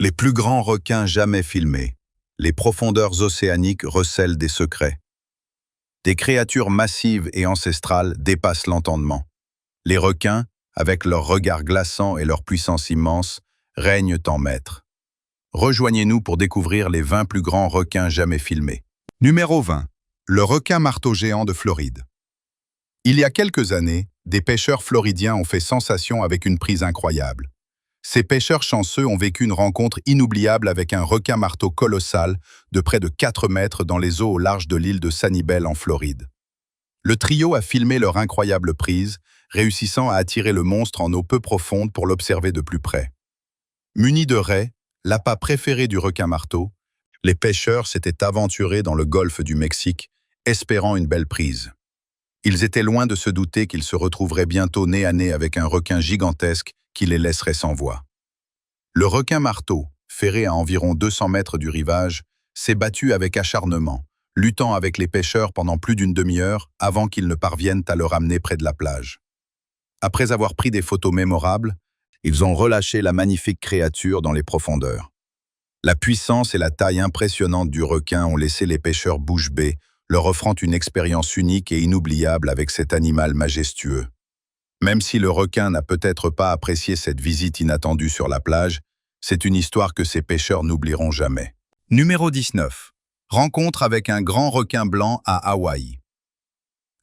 Les plus grands requins jamais filmés. Les profondeurs océaniques recèlent des secrets. Des créatures massives et ancestrales dépassent l'entendement. Les requins, avec leur regard glaçant et leur puissance immense, règnent en maîtres. Rejoignez-nous pour découvrir les 20 plus grands requins jamais filmés. Numéro 20. Le requin marteau géant de Floride. Il y a quelques années, des pêcheurs floridiens ont fait sensation avec une prise incroyable. Ces pêcheurs chanceux ont vécu une rencontre inoubliable avec un requin marteau colossal de près de 4 mètres dans les eaux au large de l'île de Sanibel en Floride. Le trio a filmé leur incroyable prise, réussissant à attirer le monstre en eau peu profonde pour l'observer de plus près. Munis de raies, l'appât préféré du requin marteau, les pêcheurs s'étaient aventurés dans le golfe du Mexique, espérant une belle prise. Ils étaient loin de se douter qu'ils se retrouveraient bientôt nez à nez avec un requin gigantesque qui les laisserait sans voix. Le requin marteau, ferré à environ 200 mètres du rivage, s'est battu avec acharnement, luttant avec les pêcheurs pendant plus d'une demi-heure avant qu'ils ne parviennent à le ramener près de la plage. Après avoir pris des photos mémorables, ils ont relâché la magnifique créature dans les profondeurs. La puissance et la taille impressionnante du requin ont laissé les pêcheurs bouche bée, leur offrant une expérience unique et inoubliable avec cet animal majestueux. Même si le requin n'a peut-être pas apprécié cette visite inattendue sur la plage, c'est une histoire que ces pêcheurs n'oublieront jamais. Numéro 19. Rencontre avec un grand requin blanc à Hawaï.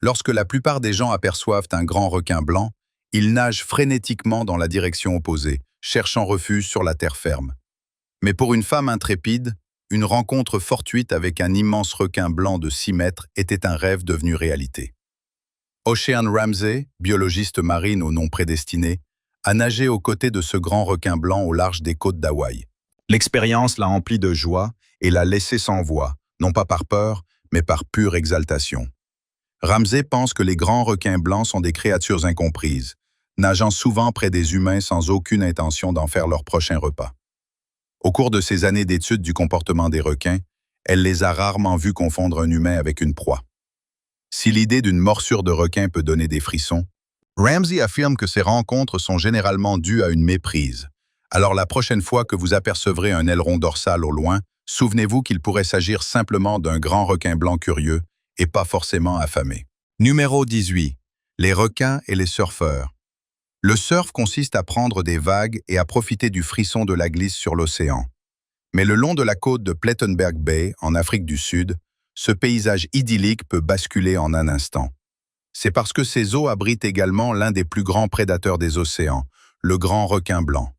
Lorsque la plupart des gens aperçoivent un grand requin blanc, ils nagent frénétiquement dans la direction opposée, cherchant refuge sur la terre ferme. Mais pour une femme intrépide, une rencontre fortuite avec un immense requin blanc de 6 mètres était un rêve devenu réalité. Ocean Ramsey, biologiste marine au nom prédestiné, a nagé aux côtés de ce grand requin blanc au large des côtes d'Hawaï. L'expérience l'a empli de joie et l'a laissé sans voix, non pas par peur, mais par pure exaltation. Ramsey pense que les grands requins blancs sont des créatures incomprises, nageant souvent près des humains sans aucune intention d'en faire leur prochain repas. Au cours de ses années d'études du comportement des requins, elle les a rarement vus confondre un humain avec une proie. Si l'idée d'une morsure de requin peut donner des frissons, Ramsey affirme que ces rencontres sont généralement dues à une méprise. Alors la prochaine fois que vous apercevrez un aileron dorsal au loin, souvenez-vous qu'il pourrait s'agir simplement d'un grand requin blanc curieux et pas forcément affamé. Numéro 18. Les requins et les surfeurs. Le surf consiste à prendre des vagues et à profiter du frisson de la glisse sur l'océan. Mais le long de la côte de Plettenberg Bay, en Afrique du Sud, ce paysage idyllique peut basculer en un instant. C'est parce que ces eaux abritent également l'un des plus grands prédateurs des océans, le grand requin blanc.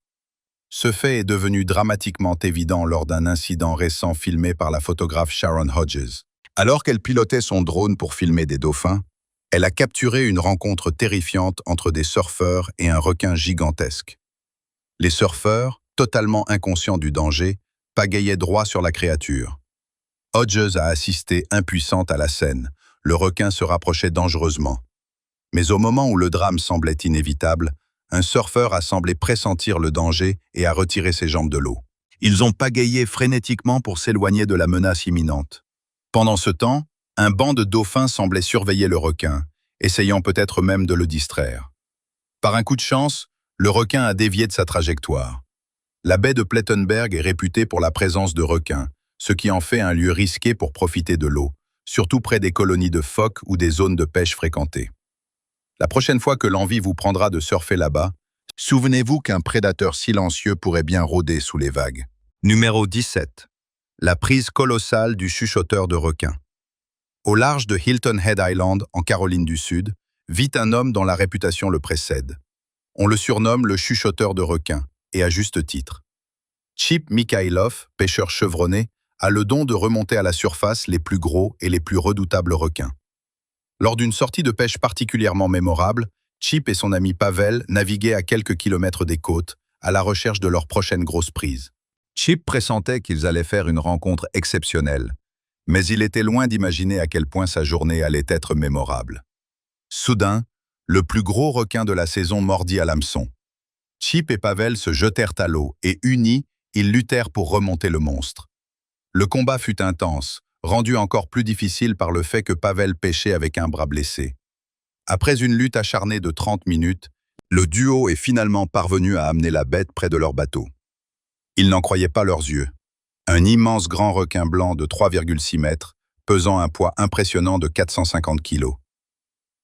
Ce fait est devenu dramatiquement évident lors d'un incident récent filmé par la photographe Sharon Hodges. Alors qu'elle pilotait son drone pour filmer des dauphins, elle a capturé une rencontre terrifiante entre des surfeurs et un requin gigantesque. Les surfeurs, totalement inconscients du danger, pagaillaient droit sur la créature. Hodges a assisté impuissante à la scène. Le requin se rapprochait dangereusement. Mais au moment où le drame semblait inévitable, un surfeur a semblé pressentir le danger et a retiré ses jambes de l'eau. Ils ont pagayé frénétiquement pour s'éloigner de la menace imminente. Pendant ce temps, un banc de dauphins semblait surveiller le requin, essayant peut-être même de le distraire. Par un coup de chance, le requin a dévié de sa trajectoire. La baie de Plettenberg est réputée pour la présence de requins, ce qui en fait un lieu risqué pour profiter de l'eau, surtout près des colonies de phoques ou des zones de pêche fréquentées. La prochaine fois que l'envie vous prendra de surfer là-bas, souvenez-vous qu'un prédateur silencieux pourrait bien rôder sous les vagues. Numéro 17. La prise colossale du chuchoteur de requins. Au large de Hilton Head Island, en Caroline du Sud, vit un homme dont la réputation le précède. On le surnomme le chuchoteur de requins, et à juste titre. Chip Mikhailov, pêcheur chevronné, a le don de remonter à la surface les plus gros et les plus redoutables requins. Lors d'une sortie de pêche particulièrement mémorable, Chip et son ami Pavel naviguaient à quelques kilomètres des côtes, à la recherche de leur prochaine grosse prise. Chip pressentait qu'ils allaient faire une rencontre exceptionnelle, mais il était loin d'imaginer à quel point sa journée allait être mémorable. Soudain, le plus gros requin de la saison mordit à l'hameçon. Chip et Pavel se jetèrent à l'eau et, unis, ils luttèrent pour remonter le monstre. Le combat fut intense, rendu encore plus difficile par le fait que Pavel pêchait avec un bras blessé. Après une lutte acharnée de 30 minutes, le duo est finalement parvenu à amener la bête près de leur bateau. Ils n'en croyaient pas leurs yeux. Un immense grand requin blanc de 3,6 mètres, pesant un poids impressionnant de 450 kilos.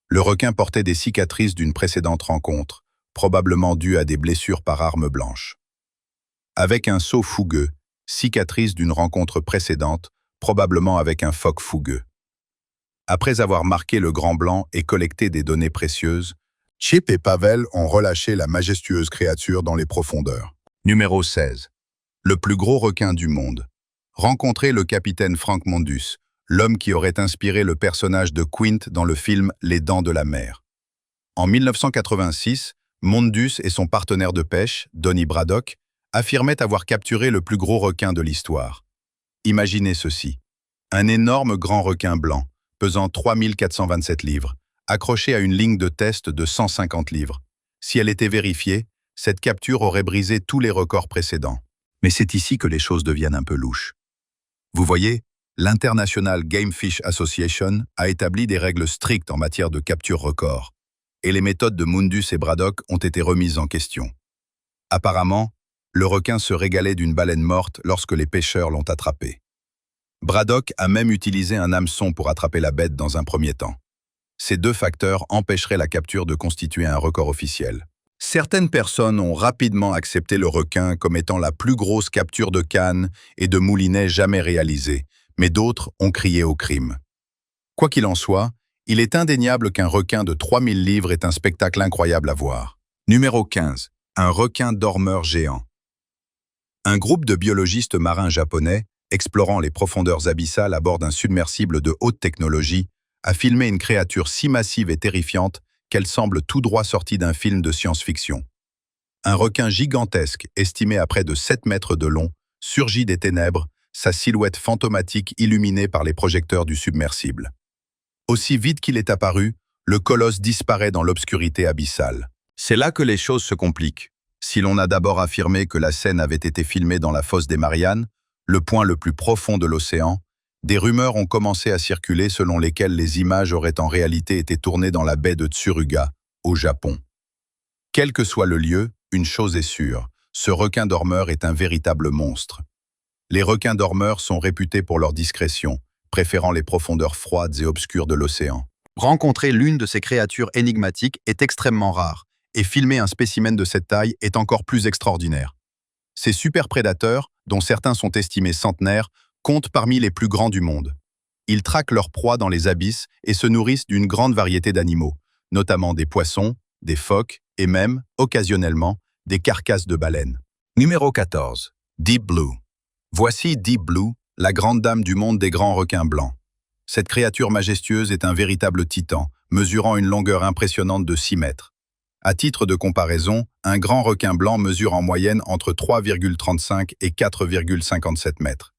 Le requin portait des cicatrices d'une précédente rencontre, probablement dues à des blessures par arme blanche. Avec un saut fougueux, cicatrice d'une rencontre précédente, probablement avec un phoque fougueux. Après avoir marqué le grand blanc et collecté des données précieuses, Chip et Pavel ont relâché la majestueuse créature dans les profondeurs. Numéro 16. Le plus gros requin du monde. Rencontrer le capitaine Frank Mondus, l'homme qui aurait inspiré le personnage de Quint dans le film Les Dents de la Mer. En 1986, Mondus et son partenaire de pêche, Donnie Braddock, affirmaient avoir capturé le plus gros requin de l'histoire. Imaginez ceci. Un énorme grand requin blanc, pesant 3427 livres, accroché à une ligne de test de 150 livres. Si elle était vérifiée, cette capture aurait brisé tous les records précédents. Mais c'est ici que les choses deviennent un peu louches. Vous voyez, l'International Game Fish Association a établi des règles strictes en matière de capture record, et les méthodes de Mondus et Braddock ont été remises en question. Apparemment, le requin se régalait d'une baleine morte lorsque les pêcheurs l'ont attrapé. Braddock a même utilisé un hameçon pour attraper la bête dans un premier temps. Ces deux facteurs empêcheraient la capture de constituer un record officiel. Certaines personnes ont rapidement accepté le requin comme étant la plus grosse capture de canne et de moulinet jamais réalisée, mais d'autres ont crié au crime. Quoi qu'il en soit, il est indéniable qu'un requin de 3000 livres est un spectacle incroyable à voir. Numéro 15. Un requin dormeur géant. Un groupe de biologistes marins japonais, explorant les profondeurs abyssales à bord d'un submersible de haute technologie, a filmé une créature si massive et terrifiante qu'elle semble tout droit sortie d'un film de science-fiction. Un requin gigantesque, estimé à près de 7 mètres de long, surgit des ténèbres, sa silhouette fantomatique illuminée par les projecteurs du submersible. Aussi vite qu'il est apparu, le colosse disparaît dans l'obscurité abyssale. C'est là que les choses se compliquent. Si l'on a d'abord affirmé que la scène avait été filmée dans la fosse des Mariannes, le point le plus profond de l'océan, des rumeurs ont commencé à circuler selon lesquelles les images auraient en réalité été tournées dans la baie de Tsuruga, au Japon. Quel que soit le lieu, une chose est sûre, ce requin dormeur est un véritable monstre. Les requins dormeurs sont réputés pour leur discrétion, préférant les profondeurs froides et obscures de l'océan. Rencontrer l'une de ces créatures énigmatiques est extrêmement rare, et filmer un spécimen de cette taille est encore plus extraordinaire. Ces super prédateurs, dont certains sont estimés centenaires, comptent parmi les plus grands du monde. Ils traquent leurs proies dans les abysses et se nourrissent d'une grande variété d'animaux, notamment des poissons, des phoques et même, occasionnellement, des carcasses de baleines. Numéro 14. Deep Blue. Voici Deep Blue, la grande dame du monde des grands requins blancs. Cette créature majestueuse est un véritable titan, mesurant une longueur impressionnante de 6 mètres. À titre de comparaison, un grand requin blanc mesure en moyenne entre 3,35 et 4,57 mètres.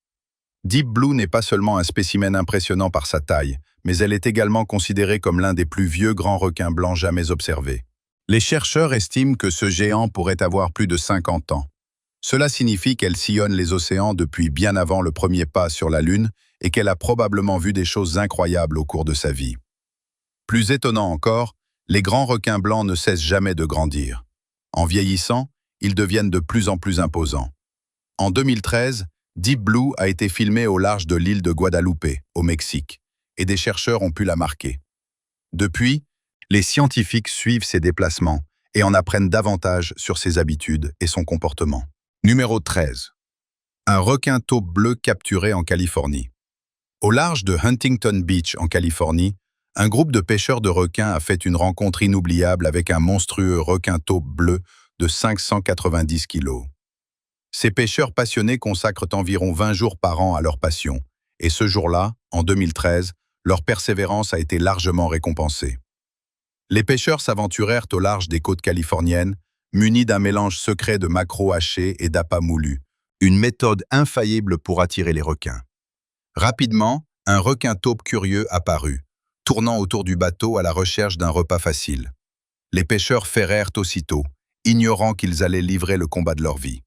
Deep Blue n'est pas seulement un spécimen impressionnant par sa taille, mais elle est également considérée comme l'un des plus vieux grands requins blancs jamais observés. Les chercheurs estiment que ce géant pourrait avoir plus de 50 ans. Cela signifie qu'elle sillonne les océans depuis bien avant le premier pas sur la Lune et qu'elle a probablement vu des choses incroyables au cours de sa vie. Plus étonnant encore, les grands requins blancs ne cessent jamais de grandir. En vieillissant, ils deviennent de plus en plus imposants. En 2013, Deep Blue a été filmé au large de l'île de Guadeloupe, au Mexique, et des chercheurs ont pu la marquer. Depuis, les scientifiques suivent ses déplacements et en apprennent davantage sur ses habitudes et son comportement. Numéro 13. Un requin taupe bleu capturé en Californie. Au large de Huntington Beach, en Californie, un groupe de pêcheurs de requins a fait une rencontre inoubliable avec un monstrueux requin taupe bleu de 590 kilos. Ces pêcheurs passionnés consacrent environ 20 jours par an à leur passion, et ce jour-là, en 2013, leur persévérance a été largement récompensée. Les pêcheurs s'aventurèrent au large des côtes californiennes, munis d'un mélange secret de maquereaux hachés et d'appâts moulus, une méthode infaillible pour attirer les requins. Rapidement, un requin taupe curieux apparut, tournant autour du bateau à la recherche d'un repas facile. Les pêcheurs ferrèrent aussitôt, ignorant qu'ils allaient livrer le combat de leur vie.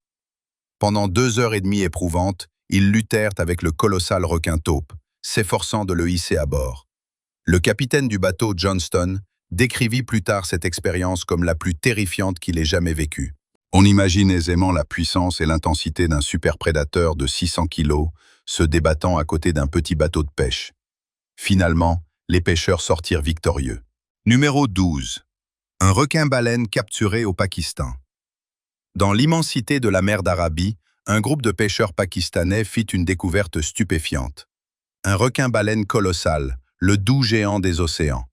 Pendant 2 heures et demie éprouvantes, ils luttèrent avec le colossal requin taupe, s'efforçant de le hisser à bord. Le capitaine du bateau, Johnston, décrivit plus tard cette expérience comme la plus terrifiante qu'il ait jamais vécue. On imagine aisément la puissance et l'intensité d'un superprédateur de 600 kilos se débattant à côté d'un petit bateau de pêche. Finalement, les pêcheurs sortirent victorieux. Numéro 12. Un requin-baleine capturé au Pakistan. Dans l'immensité de la mer d'Arabie, un groupe de pêcheurs pakistanais fit une découverte stupéfiante. Un requin-baleine colossal, le doux géant des océans.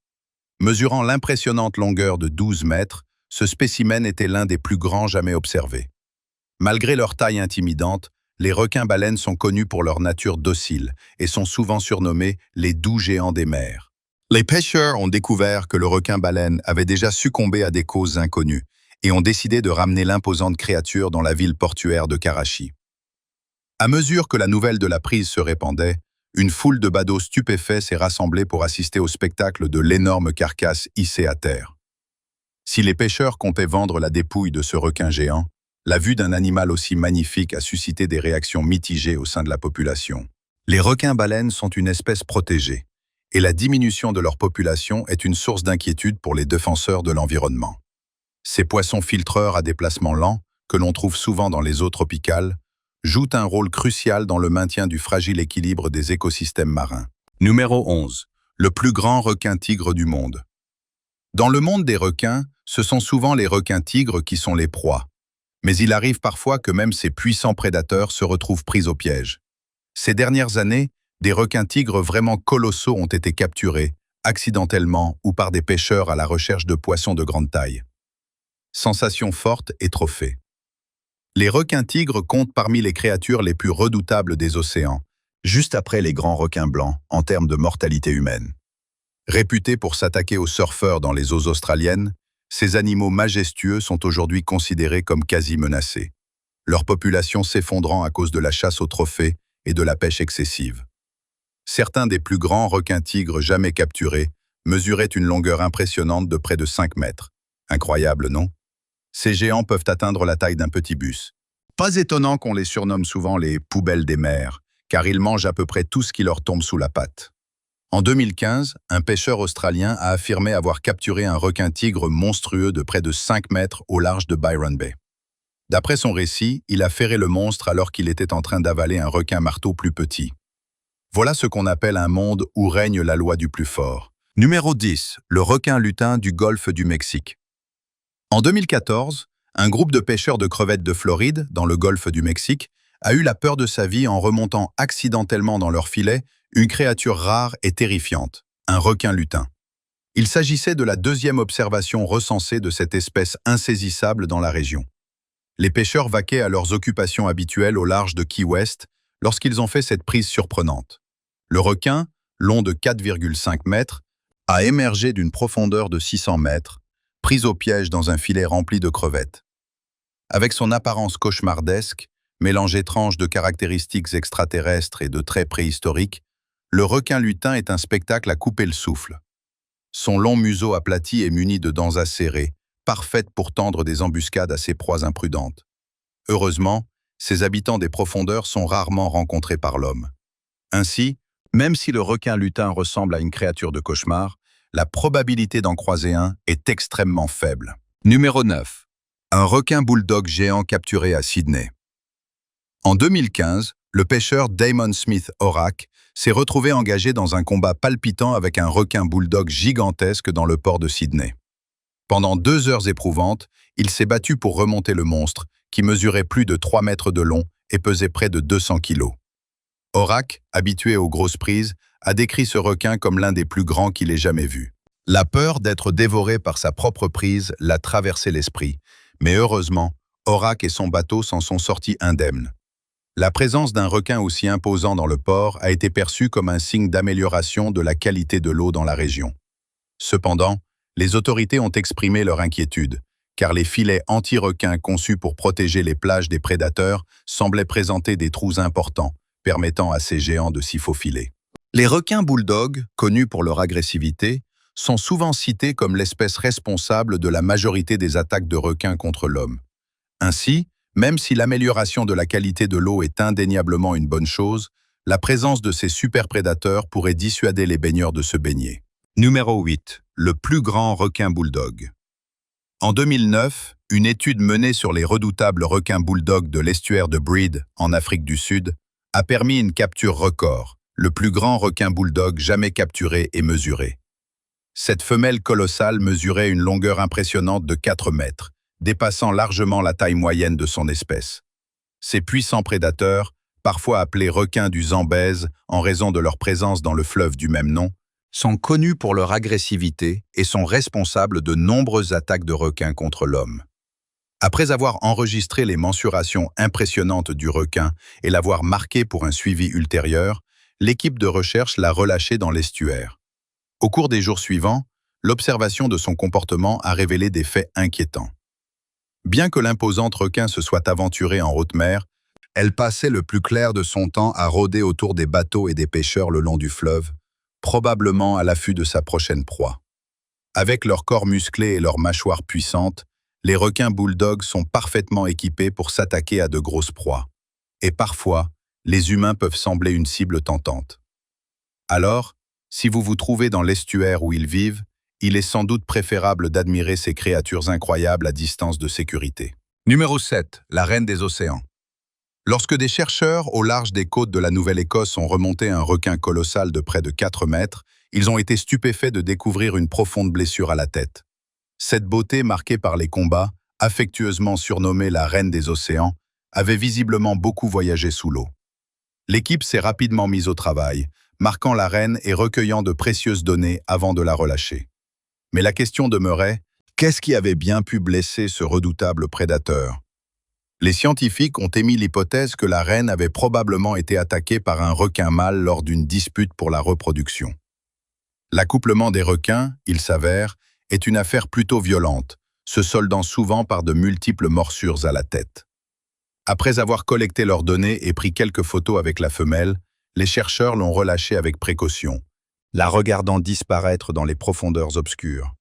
Mesurant l'impressionnante longueur de 12 mètres, ce spécimen était l'un des plus grands jamais observés. Malgré leur taille intimidante, les requins-baleines sont connus pour leur nature docile et sont souvent surnommés les doux géants des mers. Les pêcheurs ont découvert que le requin-baleine avait déjà succombé à des causes inconnues et ont décidé de ramener l'imposante créature dans la ville portuaire de Karachi. À mesure que la nouvelle de la prise se répandait, une foule de badauds stupéfaits s'est rassemblée pour assister au spectacle de l'énorme carcasse hissée à terre. Si les pêcheurs comptaient vendre la dépouille de ce requin géant, la vue d'un animal aussi magnifique a suscité des réactions mitigées au sein de la population. Les requins-baleines sont une espèce protégée, et la diminution de leur population est une source d'inquiétude pour les défenseurs de l'environnement. Ces poissons filtreurs à déplacement lent, que l'on trouve souvent dans les eaux tropicales, jouent un rôle crucial dans le maintien du fragile équilibre des écosystèmes marins. Numéro 11. Le plus grand requin-tigre du monde. Dans le monde des requins, ce sont souvent les requins-tigres qui sont les proies. Mais il arrive parfois que même ces puissants prédateurs se retrouvent pris au piège. Ces dernières années, des requins-tigres vraiment colossaux ont été capturés, accidentellement ou par des pêcheurs à la recherche de poissons de grande taille. Sensations fortes et trophées. Les requins-tigres comptent parmi les créatures les plus redoutables des océans, juste après les grands requins blancs en termes de mortalité humaine. Réputés pour s'attaquer aux surfeurs dans les eaux australiennes, ces animaux majestueux sont aujourd'hui considérés comme quasi menacés, leur population s'effondrant à cause de la chasse aux trophées et de la pêche excessive. Certains des plus grands requins-tigres jamais capturés mesuraient une longueur impressionnante de près de 5 mètres. Incroyable, non? Ces géants peuvent atteindre la taille d'un petit bus. Pas étonnant qu'on les surnomme souvent les « poubelles des mers », car ils mangent à peu près tout ce qui leur tombe sous la patte. En 2015, un pêcheur australien a affirmé avoir capturé un requin-tigre monstrueux de près de 5 mètres au large de Byron Bay. D'après son récit, il a ferré le monstre alors qu'il était en train d'avaler un requin-marteau plus petit. Voilà ce qu'on appelle un monde où règne la loi du plus fort. Numéro 10. Le requin-lutin du golfe du Mexique. En 2014, un groupe de pêcheurs de crevettes de Floride, dans le golfe du Mexique, a eu la peur de sa vie en remontant accidentellement dans leur filet une créature rare et terrifiante, un requin-lutin. Il s'agissait de la deuxième observation recensée de cette espèce insaisissable dans la région. Les pêcheurs vaquaient à leurs occupations habituelles au large de Key West lorsqu'ils ont fait cette prise surprenante. Le requin, long de 4,5 mètres, a émergé d'une profondeur de 600 mètres, pris au piège dans un filet rempli de crevettes. Avec son apparence cauchemardesque, mélange étrange de caractéristiques extraterrestres et de traits préhistoriques, le requin-lutin est un spectacle à couper le souffle. Son long museau aplati est muni de dents acérées, parfaites pour tendre des embuscades à ses proies imprudentes. Heureusement, ces habitants des profondeurs sont rarement rencontrés par l'homme. Ainsi, même si le requin-lutin ressemble à une créature de cauchemar, la probabilité d'en croiser un est extrêmement faible. Numéro 9. Un requin-bulldog géant capturé à Sydney. En 2015, le pêcheur Damon Smith Horak s'est retrouvé engagé dans un combat palpitant avec un requin-bulldog gigantesque dans le port de Sydney. Pendant 2 heures éprouvantes, il s'est battu pour remonter le monstre, qui mesurait plus de 3 mètres de long et pesait près de 200 kilos. Horak, habitué aux grosses prises, a décrit ce requin comme l'un des plus grands qu'il ait jamais vu. La peur d'être dévoré par sa propre prise l'a traversé l'esprit, mais heureusement, Horak et son bateau s'en sont sortis indemnes. La présence d'un requin aussi imposant dans le port a été perçue comme un signe d'amélioration de la qualité de l'eau dans la région. Cependant, les autorités ont exprimé leur inquiétude, car les filets anti-requins conçus pour protéger les plages des prédateurs semblaient présenter des trous importants, permettant à ces géants de s'y faufiler. Les requins bulldogs, connus pour leur agressivité, sont souvent cités comme l'espèce responsable de la majorité des attaques de requins contre l'homme. Ainsi, même si l'amélioration de la qualité de l'eau est indéniablement une bonne chose, la présence de ces superprédateurs pourrait dissuader les baigneurs de se baigner. Numéro 8. Le plus grand requin bulldog. En 2009, une étude menée sur les redoutables requins bulldogs de l'estuaire de Breed, en Afrique du Sud, a permis une capture record, le plus grand requin bulldog jamais capturé et mesuré. Cette femelle colossale mesurait une longueur impressionnante de 4 mètres, dépassant largement la taille moyenne de son espèce. Ces puissants prédateurs, parfois appelés requins du Zambèze en raison de leur présence dans le fleuve du même nom, sont connus pour leur agressivité et sont responsables de nombreuses attaques de requins contre l'homme. Après avoir enregistré les mensurations impressionnantes du requin et l'avoir marqué pour un suivi ultérieur, l'équipe de recherche l'a relâché dans l'estuaire. Au cours des jours suivants, l'observation de son comportement a révélé des faits inquiétants. Bien que l'imposante requin se soit aventurée en haute mer, elle passait le plus clair de son temps à rôder autour des bateaux et des pêcheurs le long du fleuve, probablement à l'affût de sa prochaine proie. Avec leur corps musclé et leurs mâchoires puissantes, les requins bulldogs sont parfaitement équipés pour s'attaquer à de grosses proies. Et parfois, les humains peuvent sembler une cible tentante. Alors, si vous vous trouvez dans l'estuaire où ils vivent, il est sans doute préférable d'admirer ces créatures incroyables à distance de sécurité. Numéro 7. La reine des océans. Lorsque des chercheurs au large des côtes de la Nouvelle-Écosse ont remonté un requin colossal de près de 4 mètres, ils ont été stupéfaits de découvrir une profonde blessure à la tête. Cette beauté marquée par les combats, affectueusement surnommée la reine des océans, avait visiblement beaucoup voyagé sous l'eau. L'équipe s'est rapidement mise au travail, marquant la reine et recueillant de précieuses données avant de la relâcher. Mais la question demeurait, qu'est-ce qui avait bien pu blesser ce redoutable prédateur? Les scientifiques ont émis l'hypothèse que la reine avait probablement été attaquée par un requin mâle lors d'une dispute pour la reproduction. L'accouplement des requins, il s'avère, est une affaire plutôt violente, se soldant souvent par de multiples morsures à la tête. Après avoir collecté leurs données et pris quelques photos avec la femelle, les chercheurs l'ont relâchée avec précaution, la regardant disparaître dans les profondeurs obscures.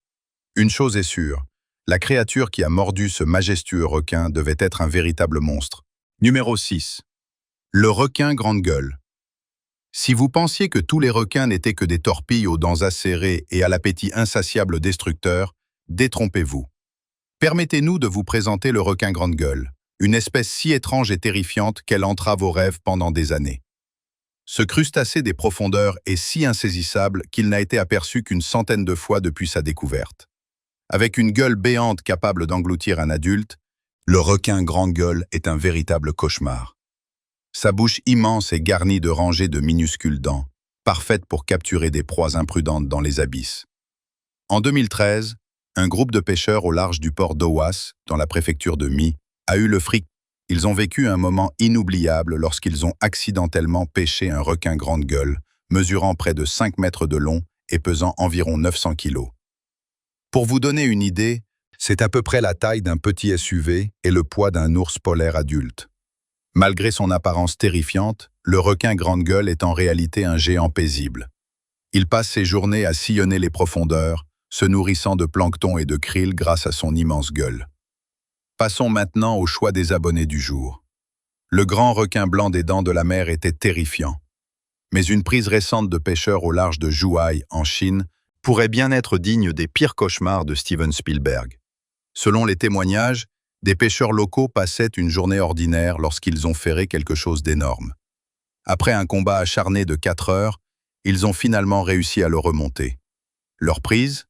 Une chose est sûre, la créature qui a mordu ce majestueux requin devait être un véritable monstre. Numéro 6. Le requin grande gueule. Si vous pensiez que tous les requins n'étaient que des torpilles aux dents acérées et à l'appétit insatiable destructeur, détrompez-vous. Permettez-nous de vous présenter le requin grande gueule, une espèce si étrange et terrifiante qu'elle entrave vos rêves pendant des années. Ce crustacé des profondeurs est si insaisissable qu'il n'a été aperçu qu'une centaine de fois depuis sa découverte. Avec une gueule béante capable d'engloutir un adulte, le requin grande gueule est un véritable cauchemar. Sa bouche immense est garnie de rangées de minuscules dents, parfaites pour capturer des proies imprudentes dans les abysses. En 2013, un groupe de pêcheurs au large du port d'Owas, dans la préfecture de Mi, a eu le fric. Ils ont vécu un moment inoubliable lorsqu'ils ont accidentellement pêché un requin grande gueule, mesurant près de 5 mètres de long et pesant environ 900 kilos. Pour vous donner une idée, c'est à peu près la taille d'un petit SUV et le poids d'un ours polaire adulte. Malgré son apparence terrifiante, le requin grande gueule est en réalité un géant paisible. Il passe ses journées à sillonner les profondeurs, se nourrissant de plancton et de krill grâce à son immense gueule. Passons maintenant au choix des abonnés du jour. Le grand requin blanc des dents de la mer était terrifiant. Mais une prise récente de pêcheurs au large de Zhuhai, en Chine, pourrait bien être digne des pires cauchemars de Steven Spielberg. Selon les témoignages, des pêcheurs locaux passaient une journée ordinaire lorsqu'ils ont ferré quelque chose d'énorme. Après un combat acharné de 4 heures, ils ont finalement réussi à le remonter. Leur prise?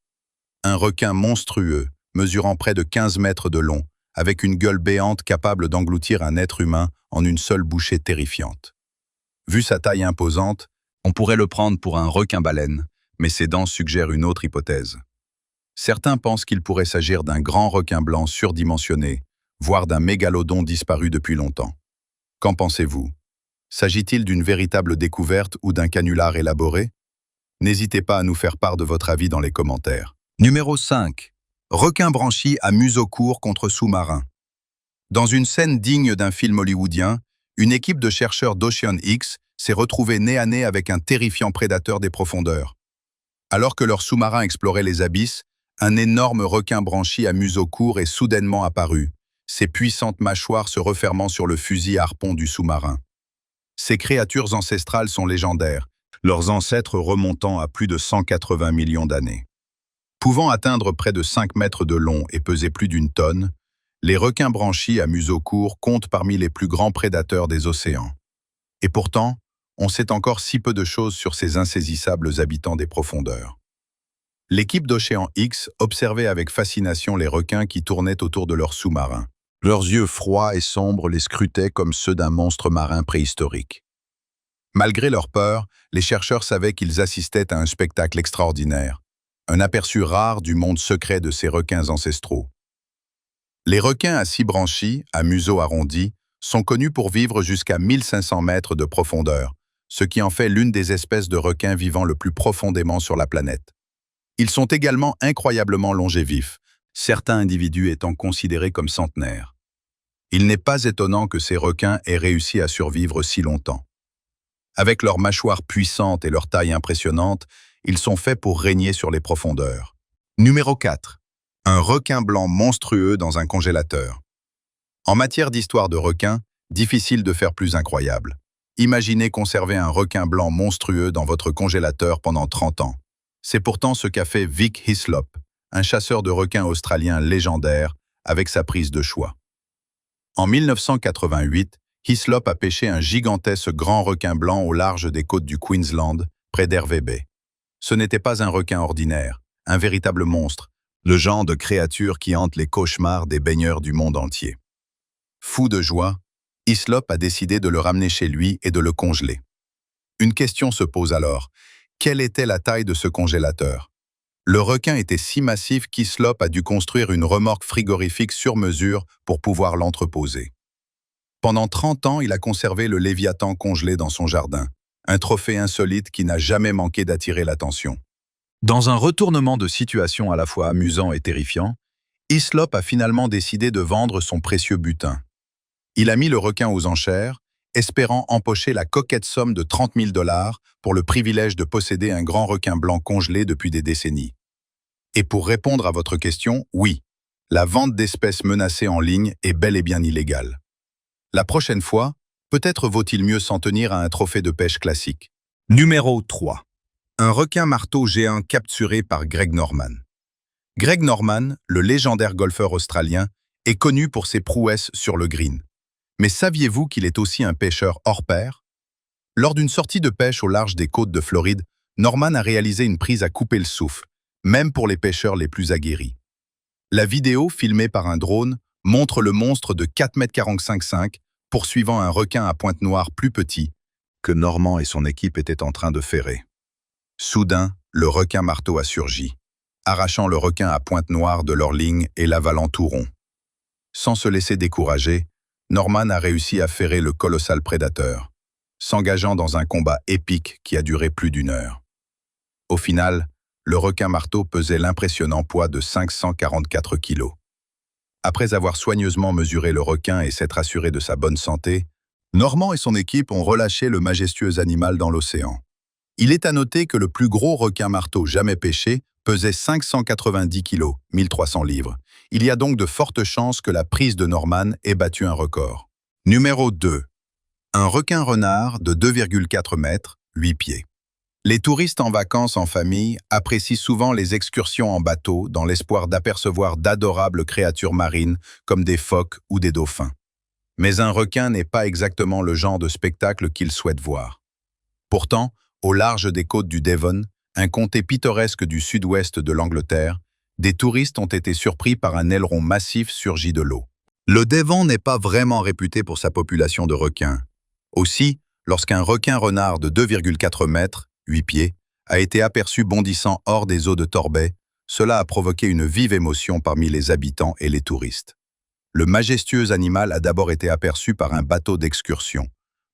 Un requin monstrueux, mesurant près de 15 mètres de long, avec une gueule béante capable d'engloutir un être humain en une seule bouchée terrifiante. Vu sa taille imposante, on pourrait le prendre pour un requin-baleine, mais ses dents suggèrent une autre hypothèse. Certains pensent qu'il pourrait s'agir d'un grand requin blanc surdimensionné, voire d'un mégalodon disparu depuis longtemps. Qu'en pensez-vous? S'agit-il d'une véritable découverte ou d'un canular élaboré? N'hésitez pas à nous faire part de votre avis dans les commentaires. Numéro 5. Requin branchi à museau court contre sous-marin. Dans une scène digne d'un film hollywoodien, une équipe de chercheurs d'Ocean X s'est retrouvée nez à nez avec un terrifiant prédateur des profondeurs. Alors que leur sous-marin explorait les abysses, un énorme requin branchi à museau court est soudainement apparu, ses puissantes mâchoires se refermant sur le fusil à harpon du sous-marin. Ces créatures ancestrales sont légendaires, leurs ancêtres remontant à plus de 180 millions d'années. Pouvant atteindre près de 5 mètres de long et peser plus d'une tonne, les requins branchis à museau court comptent parmi les plus grands prédateurs des océans. Et pourtant, on sait encore si peu de choses sur ces insaisissables habitants des profondeurs. L'équipe d'Océan X observait avec fascination les requins qui tournaient autour de leurs sous-marins. Leurs yeux froids et sombres les scrutaient comme ceux d'un monstre marin préhistorique. Malgré leur peur, les chercheurs savaient qu'ils assistaient à un spectacle extraordinaire, un aperçu rare du monde secret de ces requins ancestraux. Les requins à 6 branchies, à museau arrondi, sont connus pour vivre jusqu'à 1500 mètres de profondeur, ce qui en fait l'une des espèces de requins vivant le plus profondément sur la planète. Ils sont également incroyablement longévifs, certains individus étant considérés comme centenaires. Il n'est pas étonnant que ces requins aient réussi à survivre si longtemps. Avec leurs mâchoires puissantes et leur taille impressionnante, ils sont faits pour régner sur les profondeurs. Numéro 4. Un requin blanc monstrueux dans un congélateur. En matière d'histoire de requins, difficile de faire plus incroyable. Imaginez conserver un requin blanc monstrueux dans votre congélateur pendant 30 ans. C'est pourtant ce qu'a fait Vic Hislop, un chasseur de requins australien légendaire, avec sa prise de choix. En 1988, Hislop a pêché un gigantesque grand requin blanc au large des côtes du Queensland, près d'Hervey Bay. Ce n'était pas un requin ordinaire, un véritable monstre, le genre de créature qui hante les cauchemars des baigneurs du monde entier. Fou de joie, Hislop a décidé de le ramener chez lui et de le congeler. Une question se pose alors. Quelle était la taille de ce congélateur? Le requin était si massif qu'Hislop a dû construire une remorque frigorifique sur mesure pour pouvoir l'entreposer. Pendant 30 ans, il a conservé le Léviathan congelé dans son jardin, un trophée insolite qui n'a jamais manqué d'attirer l'attention. Dans un retournement de situation à la fois amusant et terrifiant, Hislop a finalement décidé de vendre son précieux butin. Il a mis le requin aux enchères, espérant empocher la coquette somme de 30 000 $ pour le privilège de posséder un grand requin blanc congelé depuis des décennies. Et pour répondre à votre question, oui, la vente d'espèces menacées en ligne est bel et bien illégale. La prochaine fois, peut-être vaut-il mieux s'en tenir à un trophée de pêche classique. Numéro 3. Un requin marteau géant capturé par Greg Norman. Greg Norman, le légendaire golfeur australien, est connu pour ses prouesses sur le green. Mais saviez-vous qu'il est aussi un pêcheur hors pair? Lors d'une sortie de pêche au large des côtes de Floride, Norman a réalisé une prise à couper le souffle, même pour les pêcheurs les plus aguerris. La vidéo, filmée par un drone, montre le monstre de 4,45 m poursuivant un requin à pointe noire plus petit que Norman et son équipe étaient en train de ferrer. Soudain, le requin marteau a surgi, arrachant le requin à pointe noire de leur ligne et l'avalant tout rond. Sans se laisser décourager, Norman a réussi à ferrer le colossal prédateur, s'engageant dans un combat épique qui a duré plus d'1 heure. Au final, le requin marteau pesait l'impressionnant poids de 544 kilos. Après avoir soigneusement mesuré le requin et s'être assuré de sa bonne santé, Norman et son équipe ont relâché le majestueux animal dans l'océan. Il est à noter que le plus gros requin marteau jamais pêché pesait 590 kilos, 1300 livres. Il y a donc de fortes chances que la prise de Norman ait battu un record. Numéro 2. Un requin-renard de 2,4 mètres, 8 pieds. Les touristes en vacances en famille apprécient souvent les excursions en bateau dans l'espoir d'apercevoir d'adorables créatures marines comme des phoques ou des dauphins. Mais un requin n'est pas exactement le genre de spectacle qu'ils souhaitent voir. Pourtant, au large des côtes du Devon, un comté pittoresque du sud-ouest de l'Angleterre, des touristes ont été surpris par un aileron massif surgi de l'eau. Le Devon n'est pas vraiment réputé pour sa population de requins. Aussi, lorsqu'un requin-renard de 2,4 mètres, 8 pieds, a été aperçu bondissant hors des eaux de Torbay, cela a provoqué une vive émotion parmi les habitants et les touristes. Le majestueux animal a d'abord été aperçu par un bateau d'excursion,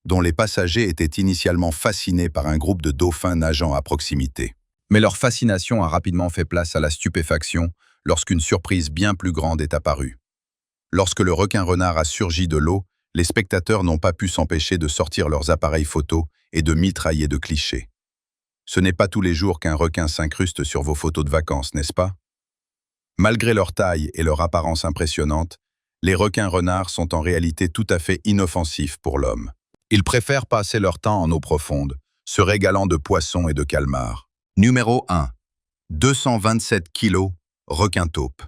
dont les passagers étaient initialement fascinés par un groupe de dauphins nageant à proximité. Mais leur fascination a rapidement fait place à la stupéfaction lorsqu'une surprise bien plus grande est apparue. Lorsque le requin-renard a surgi de l'eau, les spectateurs n'ont pas pu s'empêcher de sortir leurs appareils photos et de mitrailler de clichés. Ce n'est pas tous les jours qu'un requin s'incruste sur vos photos de vacances, n'est-ce pas? Malgré leur taille et leur apparence impressionnante, les requins-renards sont en réalité tout à fait inoffensifs pour l'homme. Ils préfèrent passer leur temps en eau profonde, se régalant de poissons et de calmars. Numéro 1. 227 kilos, requin taupe.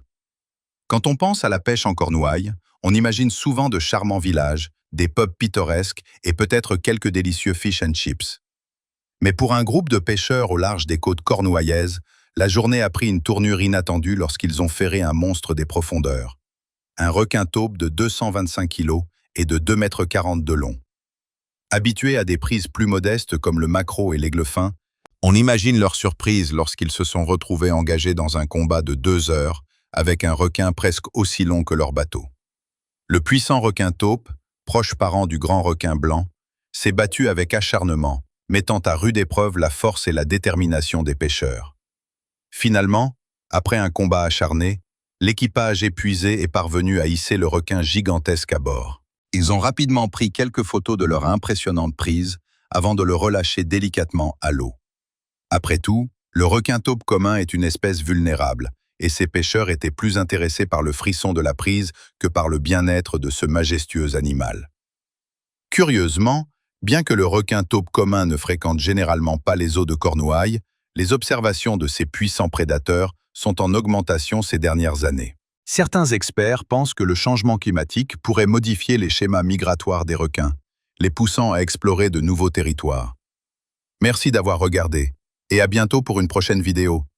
Quand on pense à la pêche en Cornouailles, on imagine souvent de charmants villages, des pubs pittoresques et peut-être quelques délicieux fish and chips. Mais pour un groupe de pêcheurs au large des côtes cornouaillaises, la journée a pris une tournure inattendue lorsqu'ils ont ferré un monstre des profondeurs. Un requin taupe de 225 kilos et de 2,40 m de long. Habitués à des prises plus modestes comme le maquereau et l'aigle fin, on imagine leur surprise lorsqu'ils se sont retrouvés engagés dans un combat de 2 heures avec un requin presque aussi long que leur bateau. Le puissant requin taupe, proche parent du grand requin blanc, s'est battu avec acharnement, mettant à rude épreuve la force et la détermination des pêcheurs. Finalement, après un combat acharné, l'équipage épuisé est parvenu à hisser le requin gigantesque à bord. Ils ont rapidement pris quelques photos de leur impressionnante prise avant de le relâcher délicatement à l'eau. Après tout, le requin taupe commun est une espèce vulnérable, et ces pêcheurs étaient plus intéressés par le frisson de la prise que par le bien-être de ce majestueux animal. Curieusement, bien que le requin taupe commun ne fréquente généralement pas les eaux de Cornouailles, les observations de ces puissants prédateurs sont en augmentation ces dernières années. Certains experts pensent que le changement climatique pourrait modifier les schémas migratoires des requins, les poussant à explorer de nouveaux territoires. Merci d'avoir regardé, et à bientôt pour une prochaine vidéo.